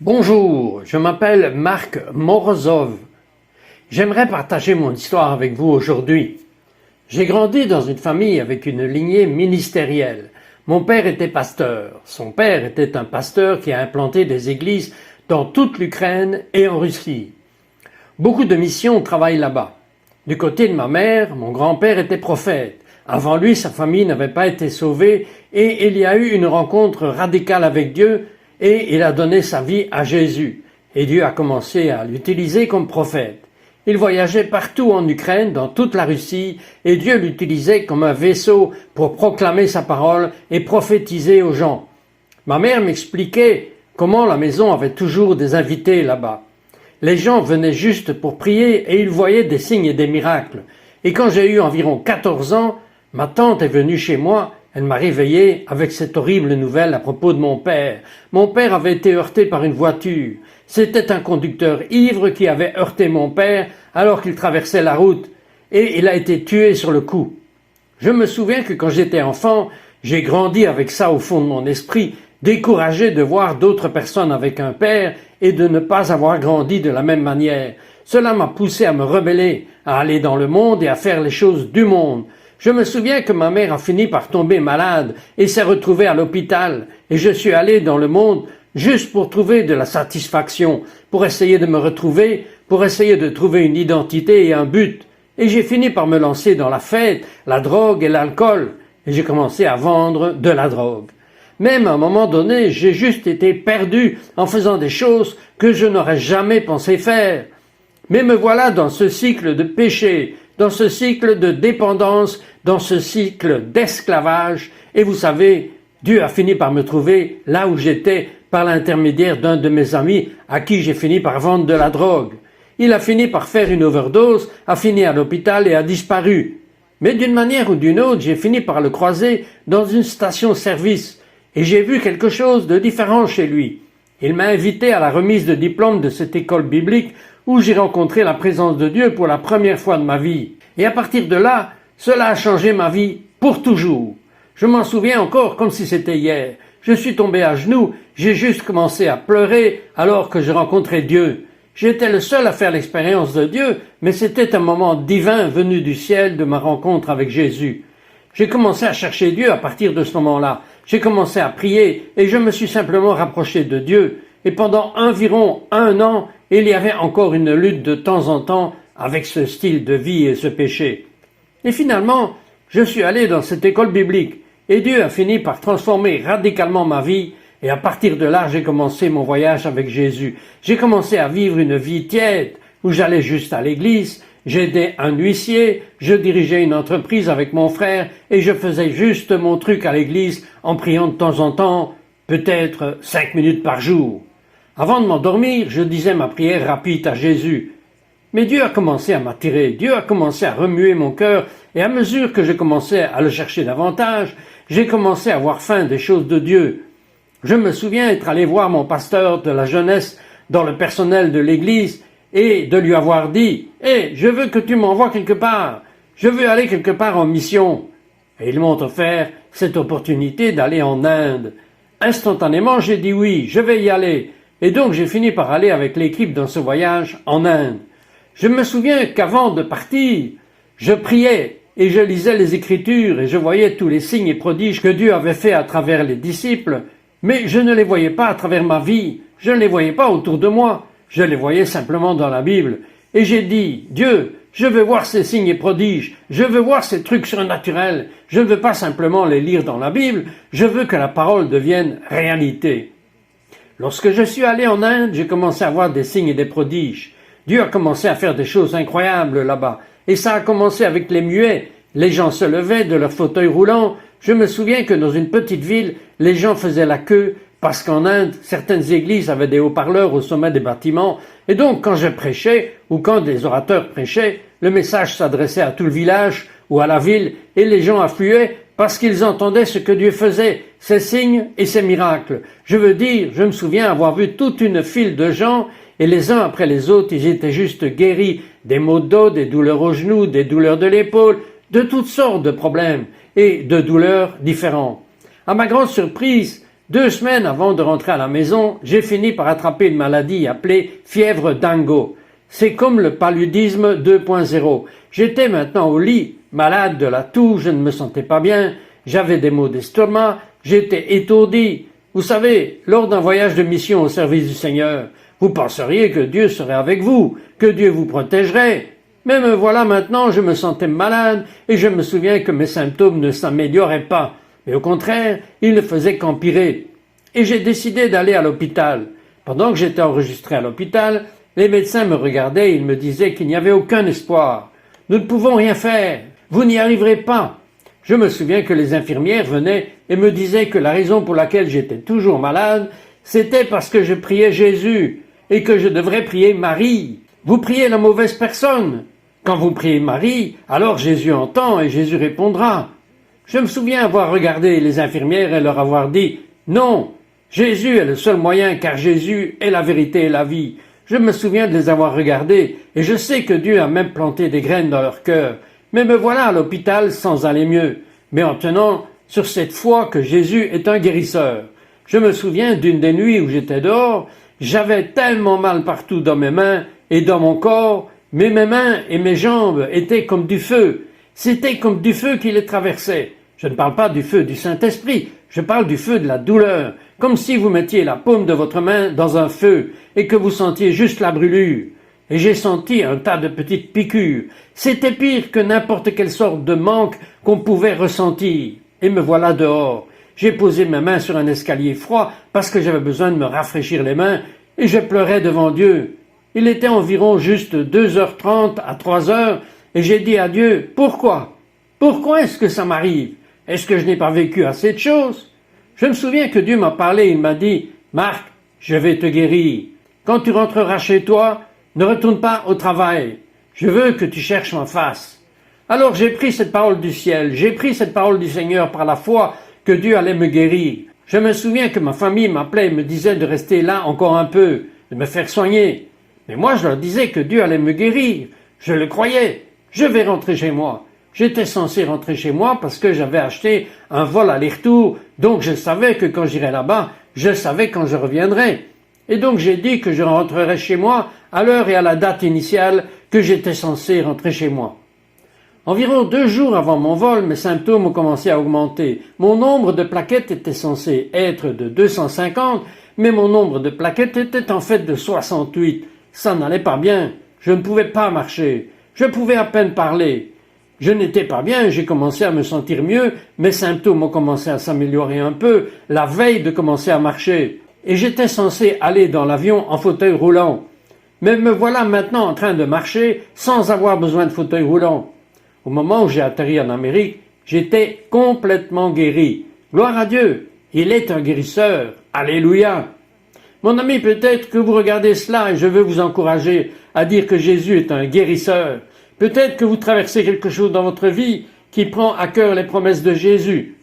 Bonjour, je m'appelle Marc Morozov. J'aimerais partager mon histoire avec vous aujourd'hui. J'ai grandi dans une famille avec une lignée ministérielle. Mon père était pasteur. Son père était un pasteur qui a implanté des églises dans toute l'Ukraine et en Russie. Beaucoup de missions travaillent là-bas. Du côté de ma mère, mon grand-père était prophète. Avant lui, sa famille n'avait pas été sauvée et il y a eu une rencontre radicale avec Dieu et il a donné sa vie à Jésus. Et Dieu a commencé à l'utiliser comme prophète. Il voyageait partout en Ukraine, dans toute la Russie, et Dieu l'utilisait comme un vaisseau pour proclamer sa parole et prophétiser aux gens. Ma mère m'expliquait comment la maison avait toujours des invités là-bas. Les gens venaient juste pour prier et ils voyaient des signes et des miracles. Et quand j'ai eu environ 14 ans, ma tante est venue chez moi. Elle m'a réveillé avec cette horrible nouvelle à propos de mon père. Mon père avait été heurté par une voiture. C'était un conducteur ivre qui avait heurté mon père alors qu'il traversait la route et il a été tué sur le coup. Je me souviens que quand j'étais enfant, j'ai grandi avec ça au fond de mon esprit, découragé de voir d'autres personnes avec un père et de ne pas avoir grandi de la même manière. Cela m'a poussé à me rebeller, à aller dans le monde et à faire les choses du monde. Je me souviens que ma mère a fini par tomber malade et s'est retrouvée à l'hôpital et je suis allé dans le monde juste pour trouver de la satisfaction, pour essayer de me retrouver, pour essayer de trouver une identité et un but. Et j'ai fini par me lancer dans la fête, la drogue et l'alcool et j'ai commencé à vendre de la drogue. Même à un moment donné, j'ai juste été perdu en faisant des choses que je n'aurais jamais pensé faire. Mais me voilà dans ce cycle de péché, dans ce cycle de dépendance, dans ce cycle d'esclavage. Et vous savez, Dieu a fini par me trouver là où j'étais par l'intermédiaire d'un de mes amis à qui j'ai fini par vendre de la drogue. Il a fini par faire une overdose, a fini à l'hôpital et a disparu. Mais d'une manière ou d'une autre, j'ai fini par le croiser dans une station-service et j'ai vu quelque chose de différent chez lui. Il m'a invité à la remise de diplôme de cette école biblique où j'ai rencontré la présence de Dieu pour la première fois de ma vie. Et à partir de là, cela a changé ma vie pour toujours. Je m'en souviens encore comme si c'était hier. Je suis tombé à genoux, j'ai juste commencé à pleurer alors que je rencontrais Dieu. J'étais le seul à faire l'expérience de Dieu, mais c'était un moment divin venu du ciel de ma rencontre avec Jésus. J'ai commencé à chercher Dieu à partir de ce moment-là. J'ai commencé à prier et je me suis simplement rapproché de Dieu. Et pendant environ 1 an, il y avait encore une lutte de temps en temps avec ce style de vie et ce péché. Et finalement, je suis allé dans cette école biblique et Dieu a fini par transformer radicalement ma vie et à partir de là, j'ai commencé mon voyage avec Jésus. J'ai commencé à vivre une vie tiède où j'allais juste à l'église, j'aidais un huissier, je dirigeais une entreprise avec mon frère et je faisais juste mon truc à l'église en priant de temps en temps, peut-être 5 minutes par jour. Avant de m'endormir, je disais ma prière rapide à Jésus. Mais Dieu a commencé à m'attirer, Dieu a commencé à remuer mon cœur et à mesure que je commençais à le chercher davantage, j'ai commencé à avoir faim des choses de Dieu. Je me souviens être allé voir mon pasteur de la jeunesse dans le personnel de l'église et de lui avoir dit « Hé, je veux que tu m'envoies quelque part, je veux aller quelque part en mission. » Et ils m'ont offert cette opportunité d'aller en Inde. Instantanément, j'ai dit oui, je vais y aller. Et donc j'ai fini par aller avec l'équipe dans ce voyage en Inde. Je me souviens qu'avant de partir, je priais et je lisais les Écritures et je voyais tous les signes et prodiges que Dieu avait fait à travers les disciples, mais je ne les voyais pas à travers ma vie, je ne les voyais pas autour de moi, je les voyais simplement dans la Bible. Et j'ai dit, Dieu, je veux voir ces signes et prodiges, je veux voir ces trucs surnaturels, je ne veux pas simplement les lire dans la Bible, je veux que la parole devienne réalité. Lorsque je suis allé en Inde, j'ai commencé à voir des signes et des prodiges. Dieu a commencé à faire des choses incroyables là-bas. Et ça a commencé avec les muets. Les gens se levaient de leurs fauteuils roulants. Je me souviens que dans une petite ville, les gens faisaient la queue parce qu'en Inde, certaines églises avaient des haut-parleurs au sommet des bâtiments. Et donc, quand je prêchais ou quand des orateurs prêchaient, le message s'adressait à tout le village ou à la ville et les gens affluaient parce qu'ils entendaient ce que Dieu faisait, ses signes et ses miracles. Je veux dire, je me souviens avoir vu toute une file de gens et les uns après les autres, ils étaient juste guéris des maux de dos, des douleurs aux genoux, des douleurs de l'épaule, de toutes sortes de problèmes et de douleurs différents. À ma grande surprise, 2 semaines avant de rentrer à la maison, j'ai fini par attraper une maladie appelée fièvre dingo. C'est comme le paludisme 2.0. J'étais maintenant au lit, malade de la toux, je ne me sentais pas bien, j'avais des maux d'estomac, j'étais étourdi. Vous savez, lors d'un voyage de mission au service du Seigneur, vous penseriez que Dieu serait avec vous, que Dieu vous protégerait. Mais me voilà maintenant, je me sentais malade et je me souviens que mes symptômes ne s'amélioraient pas. Mais au contraire, ils ne faisaient qu'empirer. Et j'ai décidé d'aller à l'hôpital. Pendant que j'étais enregistré à l'hôpital, les médecins me regardaient et ils me disaient qu'il n'y avait aucun espoir. Nous ne pouvons rien faire. Vous n'y arriverez pas. Je me souviens que les infirmières venaient et me disaient que la raison pour laquelle j'étais toujours malade, c'était parce que je priais Jésus et que je devrais prier Marie. Vous priez la mauvaise personne. Quand vous priez Marie, alors Jésus entend et Jésus répondra. Je me souviens avoir regardé les infirmières et leur avoir dit « Non, Jésus est le seul moyen car Jésus est la vérité et la vie. » Je me souviens de les avoir regardés et je sais que Dieu a même planté des graines dans leur cœur. Mais me voilà à l'hôpital sans aller mieux, mais en tenant sur cette foi que Jésus est un guérisseur. Je me souviens d'une des nuits où j'étais dehors, j'avais tellement mal partout dans mes mains et dans mon corps, mais mes mains et mes jambes étaient comme du feu. C'était comme du feu qui les traversait. Je ne parle pas du feu du Saint-Esprit, je parle du feu de la douleur, comme si vous mettiez la paume de votre main dans un feu et que vous sentiez juste la brûlure. Et j'ai senti un tas de petites piqûres. C'était pire que n'importe quelle sorte de manque qu'on pouvait ressentir. Et me voilà dehors. J'ai posé mes mains sur un escalier froid parce que j'avais besoin de me rafraîchir les mains et je pleurais devant Dieu. Il était environ juste 2h30 à 3h et j'ai dit à Dieu, pourquoi? Pourquoi est-ce que ça m'arrive? Est-ce que je n'ai pas vécu assez de choses? Je me souviens que Dieu m'a parlé, il m'a dit, Marc, je vais te guérir. Quand tu rentreras chez toi, ne retourne pas au travail. Je veux que tu cherches ma face. Alors j'ai pris cette parole du ciel, j'ai pris cette parole du Seigneur par la foi que Dieu allait me guérir. Je me souviens que ma famille m'appelait et me disait de rester là encore un peu, de me faire soigner. Mais moi je leur disais que Dieu allait me guérir. Je le croyais. Je vais rentrer chez moi. J'étais censé rentrer chez moi parce que j'avais acheté un vol aller-retour, donc je savais que quand j'irais là-bas, je savais quand je reviendrais. Et donc j'ai dit que je rentrerais chez moi à l'heure et à la date initiale que j'étais censé rentrer chez moi. Environ 2 jours avant mon vol, mes symptômes ont commencé à augmenter. Mon nombre de plaquettes était censé être de 250, mais mon nombre de plaquettes était en fait de 68. Ça n'allait pas bien. Je ne pouvais pas marcher. Je pouvais à peine parler. Je n'étais pas bien, j'ai commencé à me sentir mieux, mes symptômes ont commencé à s'améliorer un peu, la veille de commencer à marcher. Et j'étais censé aller dans l'avion en fauteuil roulant. Mais me voilà maintenant en train de marcher sans avoir besoin de fauteuil roulant. Au moment où j'ai atterri en Amérique, j'étais complètement guéri. Gloire à Dieu, il est un guérisseur. Alléluia. Mon ami, peut-être que vous regardez cela et je veux vous encourager à dire que Jésus est un guérisseur. Peut-être que vous traversez quelque chose dans votre vie qui prend à cœur les promesses de Jésus.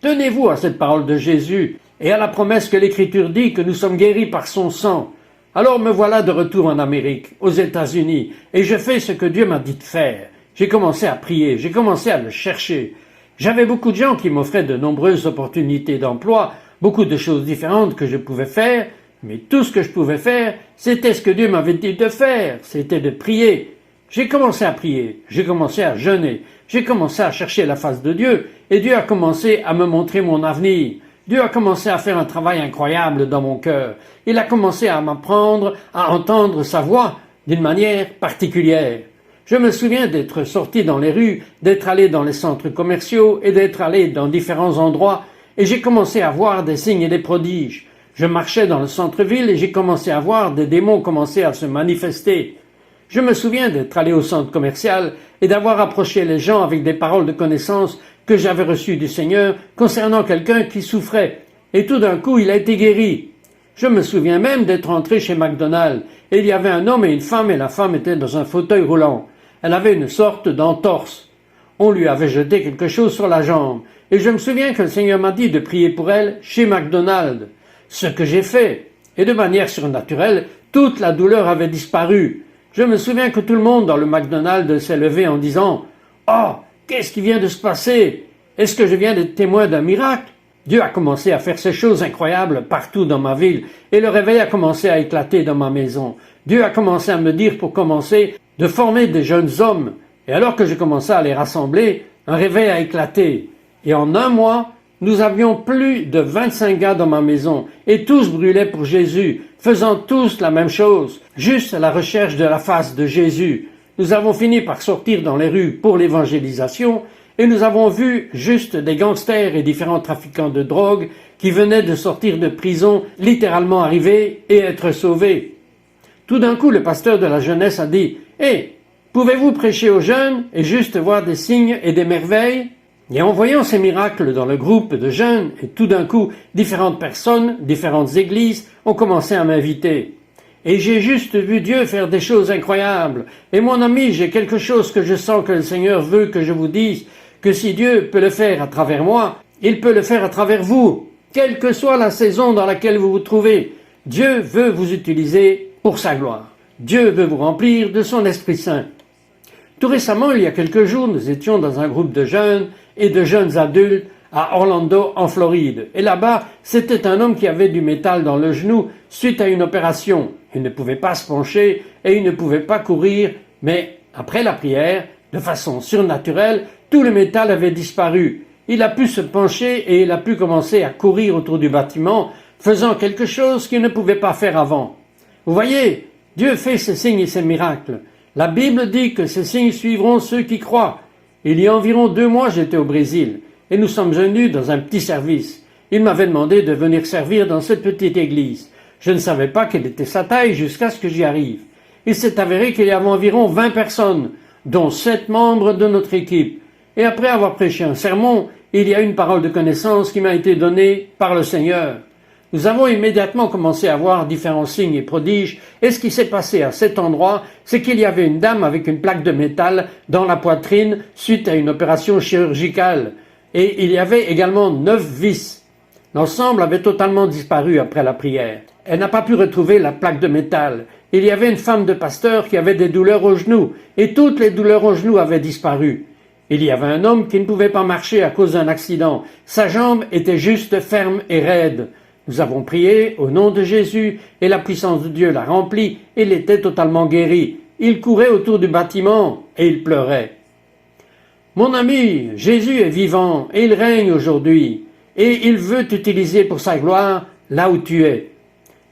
Tenez-vous à cette parole de Jésus et à la promesse que l'Écriture dit que nous sommes guéris par son sang. Alors me voilà de retour en Amérique, aux États-Unis, et je fais ce que Dieu m'a dit de faire. J'ai commencé à prier, j'ai commencé à le chercher. J'avais beaucoup de gens qui m'offraient de nombreuses opportunités d'emploi, beaucoup de choses différentes que je pouvais faire, mais tout ce que je pouvais faire, c'était ce que Dieu m'avait dit de faire, c'était de prier. J'ai commencé à prier, j'ai commencé à jeûner, j'ai commencé à chercher la face de Dieu, et Dieu a commencé à me montrer mon avenir. Dieu a commencé à faire un travail incroyable dans mon cœur. Il a commencé à m'apprendre à entendre sa voix d'une manière particulière. Je me souviens d'être sorti dans les rues, d'être allé dans les centres commerciaux et d'être allé dans différents endroits, et j'ai commencé à voir des signes et des prodiges. Je marchais dans le centre-ville et j'ai commencé à voir des démons commencer à se manifester. Je me souviens d'être allé au centre commercial et d'avoir approché les gens avec des paroles de connaissance que j'avais reçues du Seigneur concernant quelqu'un qui souffrait. Et tout d'un coup, il a été guéri. Je me souviens même d'être entré chez McDonald's et il y avait un homme et une femme et la femme était dans un fauteuil roulant. Elle avait une sorte d'entorse. On lui avait jeté quelque chose sur la jambe. Et je me souviens que le Seigneur m'a dit de prier pour elle chez McDonald's. Ce que j'ai fait. Et de manière surnaturelle, toute la douleur avait disparu. Je me souviens que tout le monde dans le McDonald's s'est levé en disant « Oh, qu'est-ce qui vient de se passer? Est-ce que je viens d'être témoin d'un miracle ?» Dieu a commencé à faire ces choses incroyables partout dans ma ville et le réveil a commencé à éclater dans ma maison. Dieu a commencé à me dire pour commencer de former des jeunes hommes. Et alors que je commençais à les rassembler, un réveil a éclaté. Et en un mois, nous avions plus de 25 gars dans ma maison et tous brûlaient pour Jésus, faisant tous la même chose, juste à la recherche de la face de Jésus. Nous avons fini par sortir dans les rues pour l'évangélisation et nous avons vu juste des gangsters et différents trafiquants de drogue qui venaient de sortir de prison, littéralement arriver et être sauvés. Tout d'un coup, le pasteur de la jeunesse a dit « Hé, pouvez-vous prêcher aux jeunes et juste voir des signes et des merveilles ?» Et en voyant ces miracles dans le groupe de jeunes, et tout d'un coup, différentes personnes, différentes églises ont commencé à m'inviter. Et j'ai juste vu Dieu faire des choses incroyables. Et mon ami, j'ai quelque chose que je sens que le Seigneur veut que je vous dise, que si Dieu peut le faire à travers moi, il peut le faire à travers vous. Quelle que soit la saison dans laquelle vous vous trouvez, Dieu veut vous utiliser pour sa gloire. Dieu veut vous remplir de son Esprit Saint. Tout récemment, il y a quelques jours, nous étions dans un groupe de jeunes et de jeunes adultes à Orlando, en Floride. Et là-bas, c'était un homme qui avait du métal dans le genou suite à une opération. Il ne pouvait pas se pencher et il ne pouvait pas courir, mais après la prière, de façon surnaturelle, tout le métal avait disparu. Il a pu se pencher et il a pu commencer à courir autour du bâtiment, faisant quelque chose qu'il ne pouvait pas faire avant. Vous voyez, Dieu fait ces signes et ces miracles. La Bible dit que ces signes suivront ceux qui croient. Il y a environ 2 mois, j'étais au Brésil et nous sommes venus dans un petit service. Il m'avait demandé de venir servir dans cette petite église. Je ne savais pas quelle était sa taille jusqu'à ce que j'y arrive. Il s'est avéré qu'il y avait environ 20 personnes, dont 7 membres de notre équipe. Et après avoir prêché un sermon, il y a une parole de connaissance qui m'a été donnée par le Seigneur. Nous avons immédiatement commencé à voir différents signes et prodiges, et ce qui s'est passé à cet endroit, c'est qu'il y avait une dame avec une plaque de métal dans la poitrine suite à une opération chirurgicale, et il y avait également 9 vis. L'ensemble avait totalement disparu après la prière. Elle n'a pas pu retrouver la plaque de métal. Il y avait une femme de pasteur qui avait des douleurs aux genoux, et toutes les douleurs aux genoux avaient disparu. Il y avait un homme qui ne pouvait pas marcher à cause d'un accident. Sa jambe était juste ferme et raide. Nous avons prié au nom de Jésus et la puissance de Dieu l'a rempli. Il était totalement guéri. Il courait autour du bâtiment et il pleurait. Mon ami, Jésus est vivant et il règne aujourd'hui et il veut t'utiliser pour sa gloire là où tu es.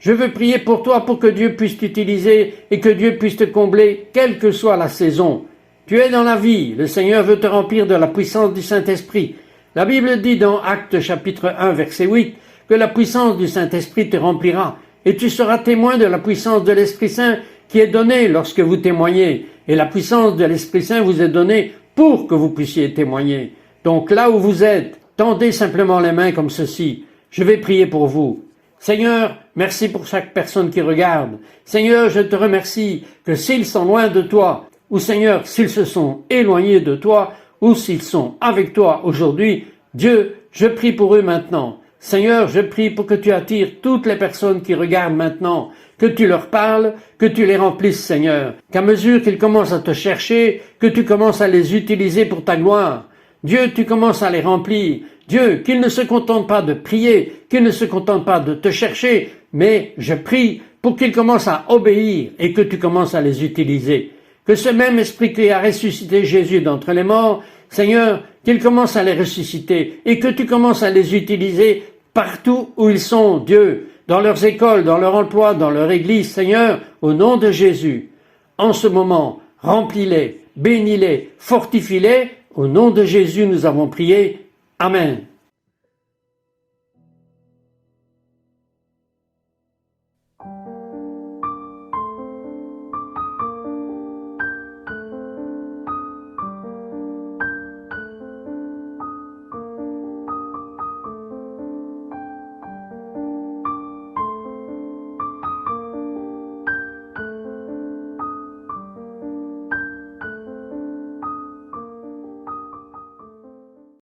Je veux prier pour toi pour que Dieu puisse t'utiliser et que Dieu puisse te combler quelle que soit la saison. Tu es dans la vie, le Seigneur veut te remplir de la puissance du Saint-Esprit. La Bible dit dans Actes chapitre 1 verset 8 que la puissance du Saint-Esprit te remplira et tu seras témoin de la puissance de l'Esprit Saint qui est donnée lorsque vous témoignez. Et la puissance de l'Esprit Saint vous est donnée pour que vous puissiez témoigner. Donc là où vous êtes, tendez simplement les mains comme ceci. Je vais prier pour vous. Seigneur, merci pour chaque personne qui regarde. Seigneur, je te remercie que s'ils sont loin de toi, ou Seigneur, s'ils se sont éloignés de toi, ou s'ils sont avec toi aujourd'hui, Dieu, je prie pour eux maintenant. Seigneur, je prie pour que tu attires toutes les personnes qui regardent maintenant, que tu leur parles, que tu les remplisses, Seigneur, qu'à mesure qu'ils commencent à te chercher, que tu commences à les utiliser pour ta gloire. Dieu, tu commences à les remplir. Dieu, qu'ils ne se contentent pas de prier, qu'ils ne se contentent pas de te chercher, mais je prie pour qu'ils commencent à obéir et que tu commences à les utiliser. Que ce même esprit qui a ressuscité Jésus d'entre les morts, Seigneur, qu'il commence à les ressusciter et que tu commences à les utiliser partout où ils sont, Dieu, dans leurs écoles, dans leur emploi, dans leur église, Seigneur, au nom de Jésus. En ce moment, remplis-les, bénis-les, fortifie-les. Au nom de Jésus, nous avons prié. Amen.